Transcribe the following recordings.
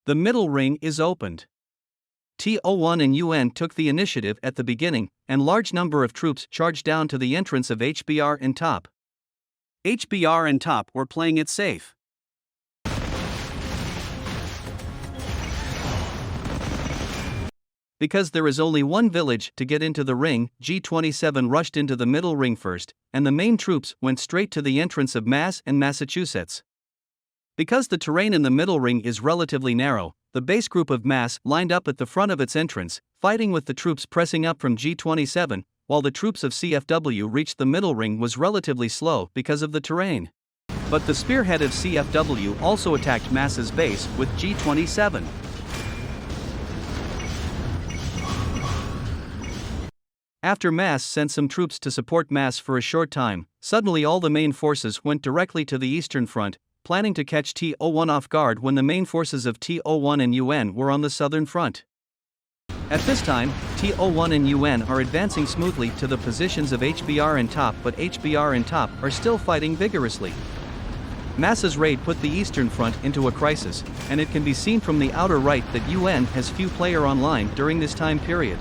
The middle ring is opened. TO1 and UN took the initiative at the beginning, and large number of troops charged down to the entrance of HBR and Top. HBR and Top were playing it safe. Because there is only one village to get into the ring, G27 rushed into the middle ring first, and the main troops went straight to the entrance of Mass and Massachusetts. Because the terrain in the middle ring is relatively narrow, the base group of Mass lined up at the front of its entrance, fighting with the troops pressing up from G27, while the troops of CFW reached the middle ring was relatively slow because of the terrain. But the spearhead of CFW also attacked Mass's base with G27. After Mass sent some troops to support Mass for a short time, suddenly all the main forces went directly to the eastern front, planning to catch TO1 off guard when the main forces of TO1 and UN were on the southern front. At this time, TO1 and UN are advancing smoothly to the positions of HBR and Top, but HBR and Top are still fighting vigorously. Mass's raid put the eastern front into a crisis, and it can be seen from the outer right that UN has few player online during this time period.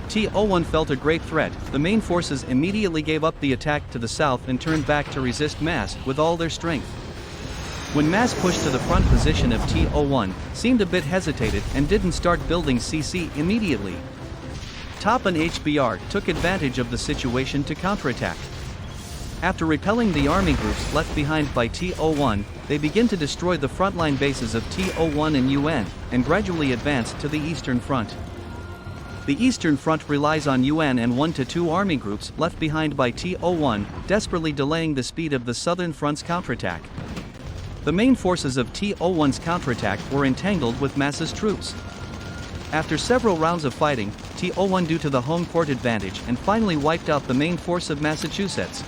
TO1 felt a great threat. The main forces immediately gave up the attack to the south and turned back to resist Mass with all their strength. When Mass pushed to the front position of TO1, seemed a bit hesitated and didn't start building CC immediately. Top and HBR took advantage of the situation to counterattack. After repelling the army groups left behind by TO1, they begin to destroy the frontline bases of TO1 and UN, and gradually advance to the eastern front. The eastern front relies on UN and 1 to 2 army groups left behind by TO1, desperately delaying the speed of the southern front's counterattack. The main forces of TO1's counterattack were entangled with Mass's troops. After several rounds of fighting, TO1 due to the home court advantage and finally wiped out the main force of Massachusetts.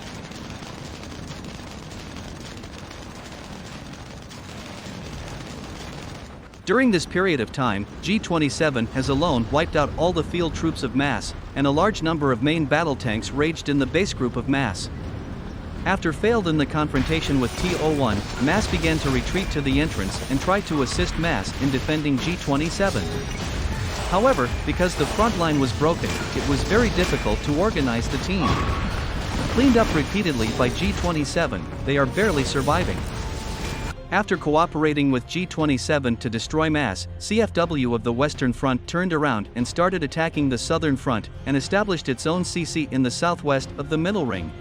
During this period of time, G27 has alone wiped out all the field troops of Mass, and a large number of main battle tanks raged in the base group of Mass. After failed in the confrontation with TO1, Mass began to retreat to the entrance and tried to assist Mass in defending G27. However, because the front line was broken, it was very difficult to organize the team. Cleaned up repeatedly by G27, they are barely surviving. After cooperating with G27 to destroy Mass, CFW of the Western Front turned around and started attacking the Southern Front and established its own CC in the southwest of the Middle Ring.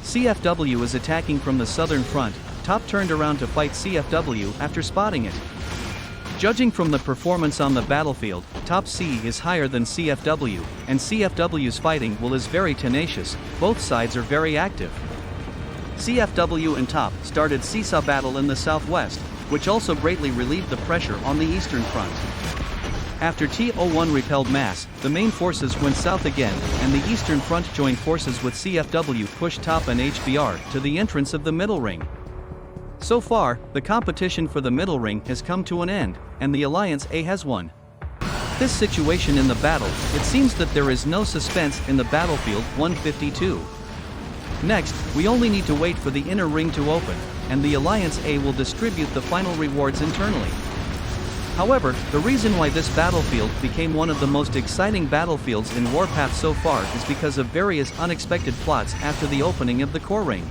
CFW is attacking from the Southern Front. Top turned around to fight CFW after spotting it. Judging from the performance on the battlefield, Top C is higher than CFW, and CFW's fighting will is very tenacious. Both sides are very active. CFW and Top started seesaw battle in the southwest, which also greatly relieved the pressure on the eastern front. After TO1 repelled Mass, the main forces went south again, and the eastern front joined forces with CFW pushed Top and HBR to the entrance of the middle ring. So far, the competition for the middle ring has come to an end, and the Alliance A has won. This situation in the battle, it seems that there is no suspense in the battlefield 152. Next, we only need to wait for the inner ring to open, and the Alliance A will distribute the final rewards internally. However, the reason why this battlefield became one of the most exciting battlefields in Warpath so far is because of various unexpected plots after the opening of the core ring.